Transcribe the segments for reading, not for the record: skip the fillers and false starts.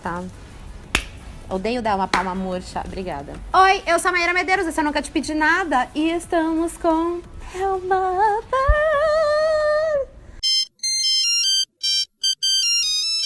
tá? Odeio dar uma palma murcha. Obrigada. Oi, eu sou a Maíra Medeiros, esse eu nunca te pedi nada. E estamos com Hell Mother.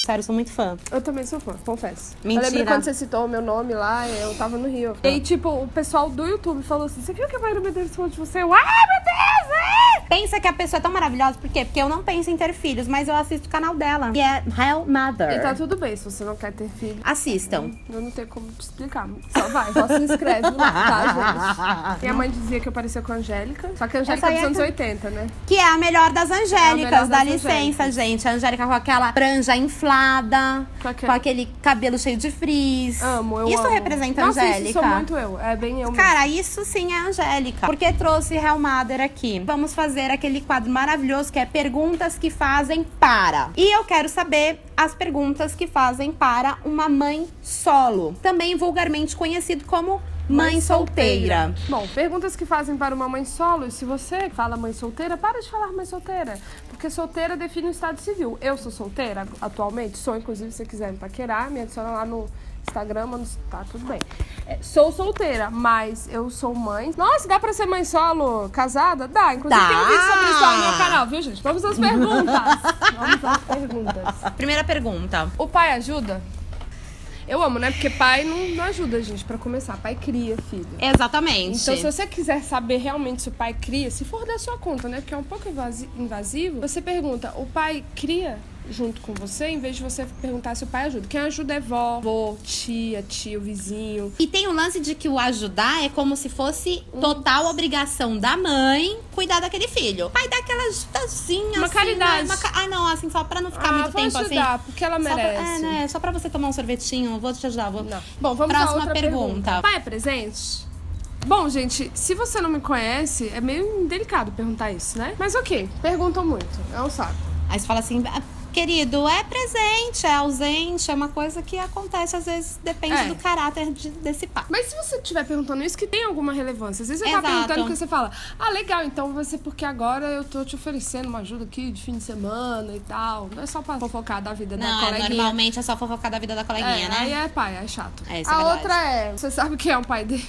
Sério, eu sou muito fã. Eu também sou fã, confesso. Mentira. Eu lembro quando você citou o meu nome lá, eu tava no Rio. E aí, tipo, o pessoal do YouTube falou assim, você viu que a Maíra Medeiros falou de você? Eu, ai, meu Deus, é! Pensa que a pessoa é tão maravilhosa, por quê? Porque eu não penso em ter filhos, mas eu assisto o canal dela, que é Hell Mother. E tá tudo bem, se você não quer ter filho. Assistam. Eu não tenho como te explicar. Só vai, só se inscreve lá, tá, gente? Minha mãe dizia que eu parecia com a Angélica, só que a Angélica é dos anos 80, né? Que é a melhor das Angélicas, dá das licença, Angélicas. gente. A Angélica com aquela franja inflada, Com aquele cabelo cheio de frizz. Amo, eu Isso amo. representa a Nossa, Angélica. isso sou muito eu. É bem eu mesmo. Cara, isso sim é a Angélica. Porque trouxe Hell Mother aqui. Vamos fazer aquele quadro maravilhoso que é perguntas que fazem para. E eu quero saber as perguntas que fazem para uma mãe solo. Também vulgarmente conhecido como mãe solteira. Bom, perguntas que fazem para uma mãe solo. E se você fala mãe solteira, para de falar mãe solteira. Porque solteira define o estado civil. Eu sou solteira atualmente, sou, inclusive, se você quiser me paquerar, me adiciona lá no Instagram, tá tudo bem. Sou solteira, mas eu sou mãe. Nossa, dá pra ser mãe solo casada? Dá. Inclusive tem um vídeo sobre isso lá no meu canal, viu, gente? Vamos às perguntas. Vamos às perguntas. Primeira pergunta. O pai ajuda? Eu amo, né? Porque pai não ajuda a gente, pra começar. Pai cria, filho. Exatamente. Então, se você quiser saber realmente se o pai cria, se for da sua conta, né? Porque é um pouco invasivo, você pergunta, o pai cria junto com você, em vez de você perguntar se o pai ajuda. Quem ajuda é vó, vô, tia, tio, vizinho. E tem o lance de que o ajudar é como se fosse total obrigação da mãe cuidar daquele filho. O pai dá aquela ajudazinha, Uma assim, caridade. né? Ah, não, assim, só pra não ficar muito vou tempo ajudar, assim. porque ela Só pra, merece. né? Só pra você tomar um sorvetinho, vou te ajudar. Vou... Não. Bom, vamos à Próxima outra pergunta. Pai é presente? Bom, gente, se você não me conhece, é meio delicado perguntar isso, né? Mas ok, perguntam muito, é um saco. Aí você fala assim, querido, é presente, é ausente, é uma coisa que acontece, às vezes depende do caráter desse pai. Mas se você estiver perguntando isso, que tem alguma relevância. Às vezes você tá Exato. perguntando que você fala, legal, então vai ser porque agora eu tô te oferecendo uma ajuda aqui de fim de semana e tal. Não é só pra fofocar da vida da Não, coleguinha. normalmente é só fofocar da vida da coleguinha, né? Aí é pai, é chato. Isso é a verdade. outra é, você sabe quem é o pai dele?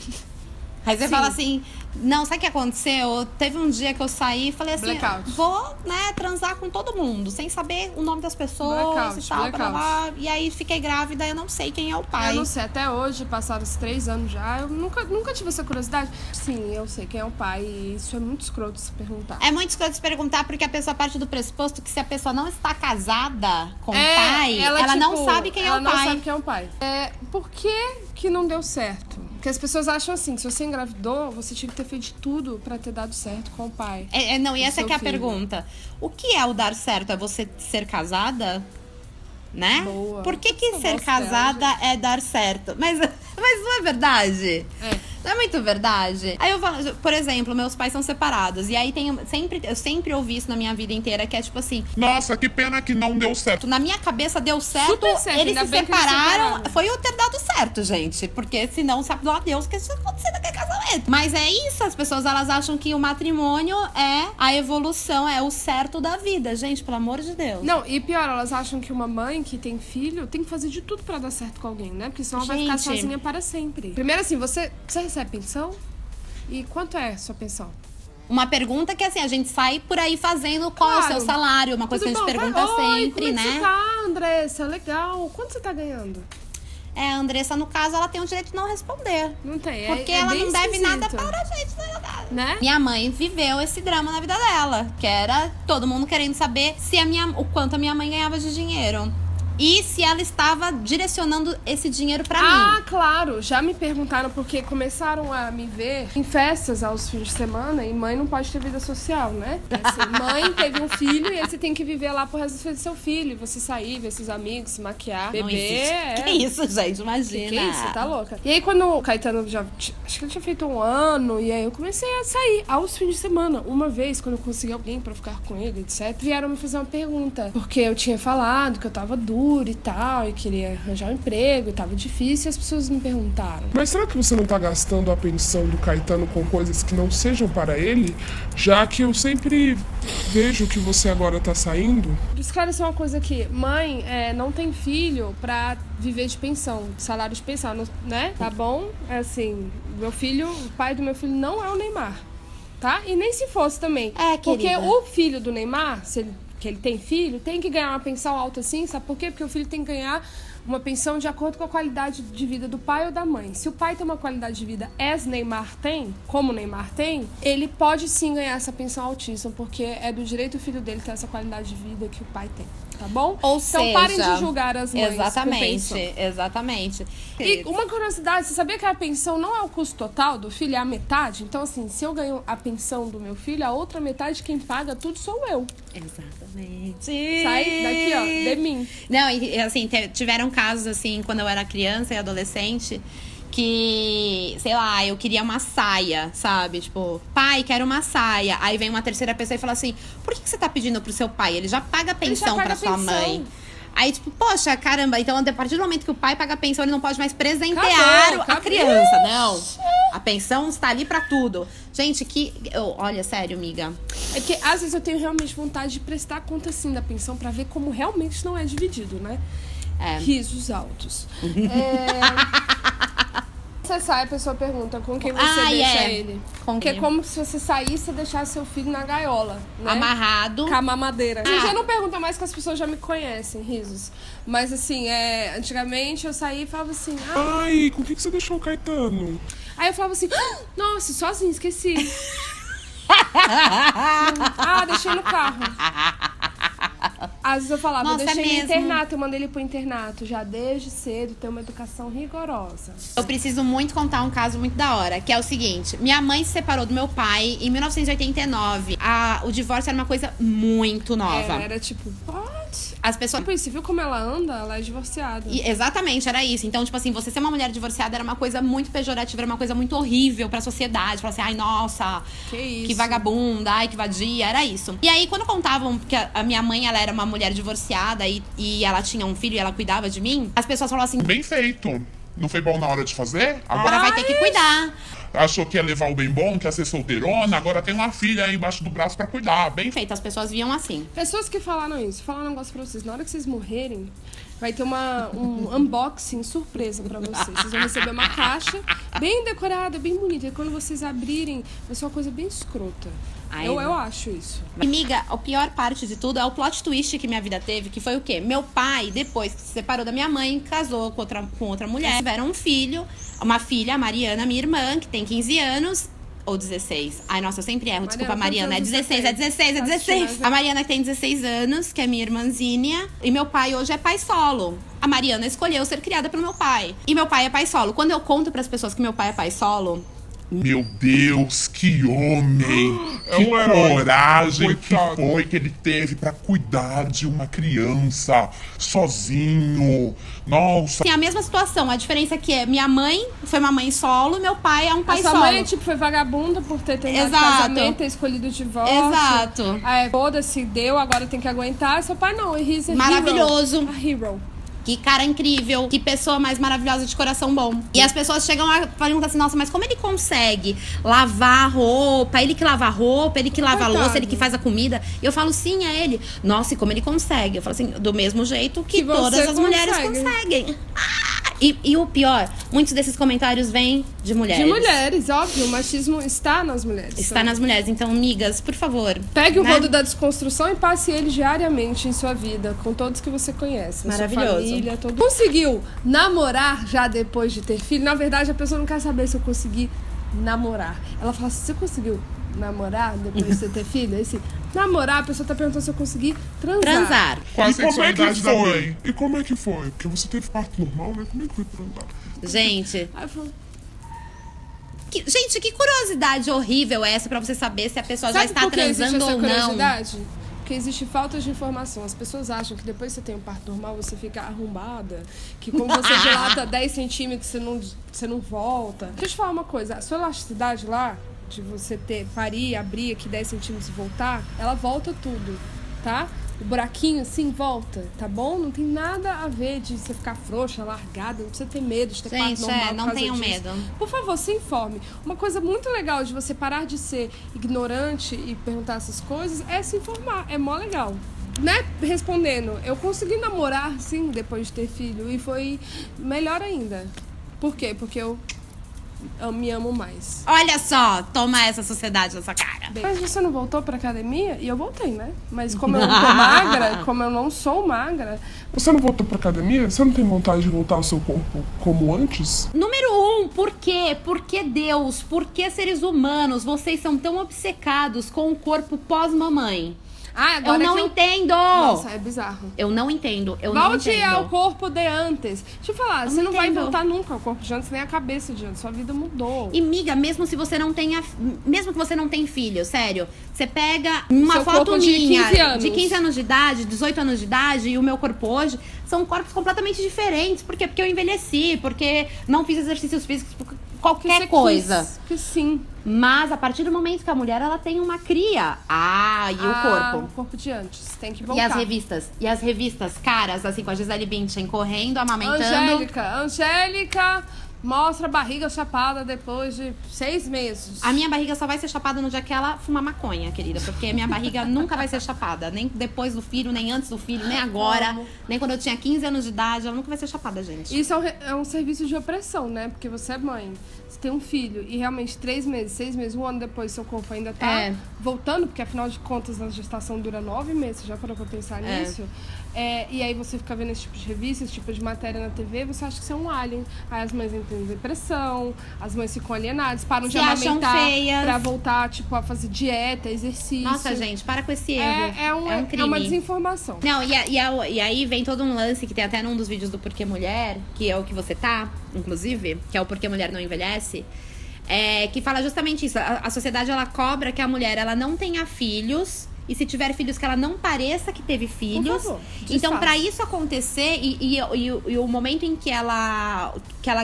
Aí você Sim. fala assim, não, sabe o que aconteceu? Teve um dia que eu saí e falei assim, Blackout. vou, né, transar com todo mundo, sem saber o nome das pessoas Blackout, e tal, blá, blá, blá. E aí fiquei grávida, eu não sei quem é o pai. Eu não sei, até hoje, passaram os 3 anos já, eu nunca tive essa curiosidade. Sim, eu sei quem é o pai e isso é muito escroto se perguntar. É muito escroto se perguntar, porque a pessoa parte do pressuposto que se a pessoa não está casada com o pai, ela não sabe quem é o pai. Ela não sabe quem é o pai. Por que não deu certo? Porque as pessoas acham assim, que se você engravidou, você tinha que ter feito de tudo pra ter dado certo com o pai. Não, e do essa seu que é a filho. pergunta. O que é o dar certo? É você ser casada? Né? Boa. Por que Eu ser gosto casada dela, é dar certo? Mas não é verdade? Não é muito verdade? Aí eu falo, por exemplo, meus pais são separados. E aí eu sempre ouvi isso na minha vida inteira, que é tipo assim, Nossa, que pena que não deu certo. na minha cabeça deu certo, Super certo, eles ainda se bem que eles separaram. separaram. Foi eu ter dado certo, gente. Porque senão, sabe lá Deus o que isso acontecer naquele casamento. Mas é isso, as pessoas elas acham que o matrimônio é a evolução, é o certo da vida. Gente, pelo amor de Deus. Não, e pior, elas acham que uma mãe que tem filho tem que fazer de tudo pra dar certo com alguém, né? Porque senão ela vai ficar Gente. sozinha para sempre. Primeiro assim, você recebe pensão? E quanto é a sua pensão? Uma pergunta que, assim, a gente sai por aí fazendo qual é o Claro. seu salário. Uma coisa Tudo que a gente bom? pergunta Oi, sempre, como é que né? você tá, Andressa? Legal. Quanto você tá ganhando? A Andressa, no caso, ela tem o direito de não responder. Não tem. Porque é ela bem não deve esquisito. nada para a gente, Né? Minha mãe viveu esse drama na vida dela, que era todo mundo querendo saber o quanto a minha mãe ganhava de dinheiro. E se ela estava direcionando esse dinheiro pra mim. Claro. Já me perguntaram porque começaram a me ver em festas aos fins de semana e mãe não pode ter vida social, né? Assim, mãe teve um filho e aí você tem que viver lá pro resto da vida do seu filho. Você sair, ver seus amigos, se maquiar, Não beber. existe. Que isso, gente? Imagina. Que isso? Você tá louca? E aí, quando o Caetano acho que ele tinha feito 1 ano, e aí eu comecei a sair aos fins de semana. Uma vez, quando eu consegui alguém pra ficar com ele, etc., vieram me fazer uma pergunta. Porque eu tinha falado que eu tava dura futuro e tal, e queria arranjar um emprego, e tava difícil, e as pessoas me perguntaram. Mas será que você não tá gastando a pensão do Caetano com coisas que não sejam para ele? Já que eu sempre vejo que você agora tá saindo. Esclarecer uma coisa aqui. Mãe não tem filho pra viver de pensão, de salário de pensão, né? Tá bom? É assim, o pai do meu filho não é o Neymar, tá? E nem se fosse também. Porque querida, o filho do Neymar, que ele tem filho, tem que ganhar uma pensão alta assim, sabe por quê? Porque o filho tem que ganhar uma pensão de acordo com a qualidade de vida do pai ou da mãe. Se o pai tem uma qualidade de vida Neymar tem, como o Neymar tem, ele pode sim ganhar essa pensão altíssima, porque é do direito do filho dele ter essa qualidade de vida que o pai tem, tá bom? Ou então seja, parem de julgar as mães. Exatamente. E uma curiosidade, você sabia que a pensão não é o custo total do filho, é a metade? Então, assim, se eu ganho a pensão do meu filho, a outra metade quem paga tudo sou eu. Exatamente. Sai daqui, ó, de mim. Não, e assim, tiveram casos, assim, quando eu era criança e adolescente, que, sei lá, eu queria uma saia, sabe? Tipo, pai, quero uma saia. Aí vem uma terceira pessoa e fala assim, por que você tá pedindo pro seu pai? Ele já paga a pensão pra sua mãe. Aí, tipo, poxa, caramba, então a partir do momento que o pai paga a pensão, ele não pode mais presentear a criança. Não, a pensão está ali pra tudo. Gente, olha, sério, amiga. É que às vezes eu tenho realmente vontade de prestar conta, assim, da pensão pra ver como realmente não é dividido, né? Risos altos. Você sai, a pessoa pergunta com quem você deixa ele. Porque é como se você saísse e deixasse seu filho na gaiola, né? Amarrado. Com a mamadeira. Hoje já não pergunta mais que as pessoas já me conhecem, risos. Mas assim, antigamente eu saía e falava assim... Ai, com o que você deixou o Caetano? Aí eu falava assim, nossa, sozinho, esqueci. Deixei no carro. Às vezes eu falava, Nossa, eu deixei no mesmo. internato, eu mandei ele pro internato. Já desde cedo ter uma educação rigorosa. Eu preciso muito contar um caso muito da hora, que é o seguinte. Minha mãe se separou do meu pai em 1989. O divórcio era uma coisa muito nova. Era tipo, what? As pessoas... Você viu como ela anda? Ela é divorciada. Exatamente, era isso. Então, tipo assim, você ser uma mulher divorciada era uma coisa muito pejorativa, era uma coisa muito horrível pra sociedade. Falar assim, ai, nossa, que vagabunda, ai, que vadia, era isso. E aí, quando contavam que a minha mãe, ela era uma mulher divorciada e ela tinha um filho e ela cuidava de mim, as pessoas falavam assim... Bem feito. Não foi bom na hora de fazer? Agora vai ter que cuidar. Achou que ia levar o bem bom, que ia ser solteirona, agora tem uma filha aí embaixo do braço pra cuidar. Bem feito, as pessoas viam assim. Pessoas que falaram isso, falar um negócio pra vocês. Na hora que vocês morrerem, vai ter um unboxing surpresa pra vocês. Vocês vão receber uma caixa bem decorada, bem bonita. E quando vocês abrirem, vai ser uma coisa bem escrota. Eu acho isso. Amiga, a pior parte de tudo é o plot twist que minha vida teve, que foi o quê? Meu pai, depois que se separou da minha mãe, casou com outra mulher. Tiveram um filho, uma filha, a Mariana, minha irmã, que tem 15 anos. Ou 16. Ai, nossa, eu sempre erro. Desculpa, Mariana. É 16. A Mariana que tem 16 anos, que é minha irmãzinha. E meu pai hoje é pai solo. A Mariana escolheu ser criada pelo meu pai. E meu pai é pai solo. Quando eu conto pras pessoas que meu pai é pai solo... Meu Deus, que homem! Que coragem que foi que ele teve pra cuidar de uma criança sozinho. Nossa! Tem a mesma situação, a diferença é que minha mãe foi uma mãe solo e meu pai é um pai solo. A sua mãe, foi vagabunda por ter terminado o casamento, ter escolhido o divórcio. Exato. Foda-se, deu, agora tem que aguentar. Seu pai não, he's a maravilhoso. A hero. Que cara incrível, que pessoa mais maravilhosa de coração bom. E as pessoas chegam lá e perguntam assim, nossa, mas como ele consegue lavar a roupa? Ele que lava a roupa, ele que lava a louça, ele que faz a comida. E eu falo, sim, é ele. Nossa, e como ele consegue? Eu falo assim, do mesmo jeito que todas as mulheres conseguem. E o pior, muitos desses comentários vêm de mulheres. De mulheres, óbvio. O machismo está nas mulheres. Está nas mulheres. Então, amigas, por favor. Pegue o rodo da desconstrução e passe ele diariamente em sua vida, com todos que você conhece. Maravilhoso. Sua família, todo... Conseguiu namorar já depois de ter filho? Na verdade, a pessoa não quer saber se eu consegui namorar. Ela fala assim, você conseguiu namorar depois de ter filho? Esse namorar, a pessoa tá perguntando se eu consegui transar. Qual a sexualidade da mãe? E como é que foi? Porque você teve parto normal, né? Como é que foi transar? Gente... Gente, que curiosidade horrível é essa pra você saber se a pessoa já está transando ou não? Porque existe falta de informação. As pessoas acham que depois que você tem um parto normal, você fica arrombada. Que como você dilata 10 centímetros, você não volta. Deixa eu te falar uma coisa. A sua elasticidade lá, de você parir, abrir aqui 10 centímetros e voltar, ela volta tudo, tá? o buraquinho assim, volta, tá bom? Não tem nada a ver de você ficar frouxa, largada, não precisa ter medo de ter parto Gente, normal por não causa tenham disso. medo. Por favor, se informe. Uma coisa muito legal de você parar de ser ignorante e perguntar essas coisas é se informar, é mó legal. Né? Respondendo, eu consegui namorar, sim, depois de ter filho, e foi melhor ainda. Por quê? Porque eu me amo mais. Olha só, toma essa sociedade na sua cara. Mas você não voltou pra academia? E eu voltei, né? Mas como eu não tô magra, como eu não sou magra... Você não voltou pra academia? Você não tem vontade de voltar ao seu corpo como antes? Número 1, por quê? Por que Deus? Por que seres humanos? Vocês são tão obcecados com o corpo pós-mamãe? Ah, agora Eu não que entendo! Nossa, é bizarro. Eu não entendo, eu não Volte entendo. ao corpo de antes. Deixa eu falar, Eu você não não vai entendo. voltar nunca ao corpo de antes, nem a cabeça de antes. Sua vida mudou. E miga, mesmo se você não tenha, mesmo que você não tem filho, sério, você pega uma Seu foto corpo de minha 15 anos. de 15 anos de idade, 18 anos de idade e o meu corpo hoje são corpos completamente diferentes. Por quê? Porque eu envelheci, porque não fiz exercícios físicos, por qualquer Você coisa. quis, que sim. Mas a partir do momento que a mulher ela tem uma cria, e o corpo? O corpo de antes. Tem que E voltar. as revistas? E as revistas caras, assim, com a Gisele Bündchen correndo, amamentando. Angélica mostra a barriga chapada depois de 6 meses. A minha barriga só vai ser chapada no dia que ela fumar maconha, querida. Porque a minha barriga nunca vai ser chapada. Nem depois do filho, nem antes do filho, nem agora. Como? Nem quando eu tinha 15 anos de idade. Ela nunca vai ser chapada, gente. Isso é um serviço de opressão, né? Porque você é mãe, você tem um filho e realmente 3 meses, 6 meses, um ano depois seu corpo ainda tá É. voltando, porque afinal de contas a gestação dura 9 meses, já parou pra pensar É. nisso? E aí você fica vendo esse tipo de revista, esse tipo de matéria na TV, você acha que você é um alien. Aí as mães entram em depressão, as mães ficam alienadas, param de Se acham amamentar feias. pra voltar, tipo, a fazer dieta, exercício. Nossa, gente, para com esse erro. É um crime. é uma desinformação. Não, e aí vem todo um lance que tem até num dos vídeos do Porquê Mulher, que é o que você tá, inclusive, que é o Porquê Mulher Não Envelhece, que fala justamente isso. A sociedade, ela cobra que a mulher, ela não tenha filhos, e se tiver filhos, que ela não pareça que teve filhos. favor, Então, desfaça. pra isso acontecer, e o momento em que ela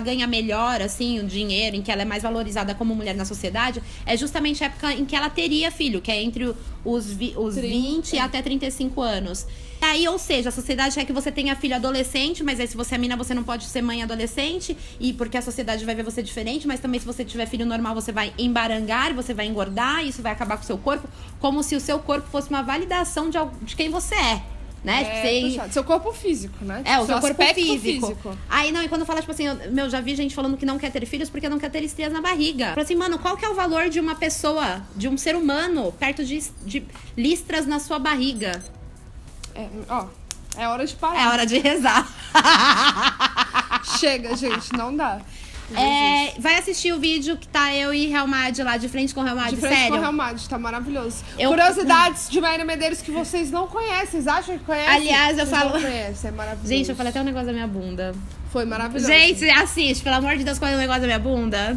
ganha melhor, assim, o dinheiro, em que ela é mais valorizada como mulher na sociedade, é justamente a época em que ela teria filho, que é entre os 20 até 35 anos. Aí, ou seja, a sociedade quer que você tenha filho adolescente, mas aí se você é mina, você não pode ser mãe adolescente, e porque a sociedade vai ver você diferente, mas também se você tiver filho normal, você vai embarangar, você vai engordar, isso vai acabar com o seu corpo, como se o seu corpo fosse uma validação de quem você é. Né? Tipo, você- Puxado. Seu corpo físico, né? É, o Seu seu corpo aspecto físico. Aí, não, e quando fala, tipo assim, eu já vi gente falando que não quer ter filhos porque não quer ter estrias na barriga. Fala assim, mano, qual que é o valor de uma pessoa, de um ser humano, perto de listras na sua barriga? É hora de parar. É hora de rezar. Chega, gente, não dá. Vai assistir o vídeo que tá eu e Real Mad lá de frente com o Real Mad, De frente sério. com o Real Madrid, tá maravilhoso. Eu- Curiosidades de Maíra Medeiros que vocês não conhecem. Vocês acham que conhecem? Aliás, eu Vocês falo- Não conhecem, é maravilhoso. Gente, eu falei até um negócio da minha bunda. Foi maravilhoso. Gente, assiste, pelo amor de Deus, qual é o negócio da minha bunda?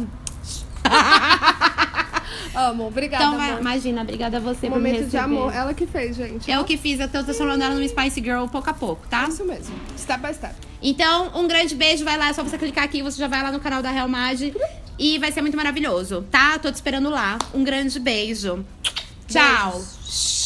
Amo, obrigada, Então, amor. imagina, obrigada a você Um por me momento receber. de amor. Ela que fez, gente. Eu que fiz, eu tô transformando ela numa Spice Girl pouco a pouco, tá? Isso mesmo. Step by step. Então, um grande beijo, vai lá, é só você clicar aqui, você já vai lá no canal da Real Mad e vai ser muito maravilhoso, tá? Tô te esperando lá. Um grande beijo. Tchau. Beijos.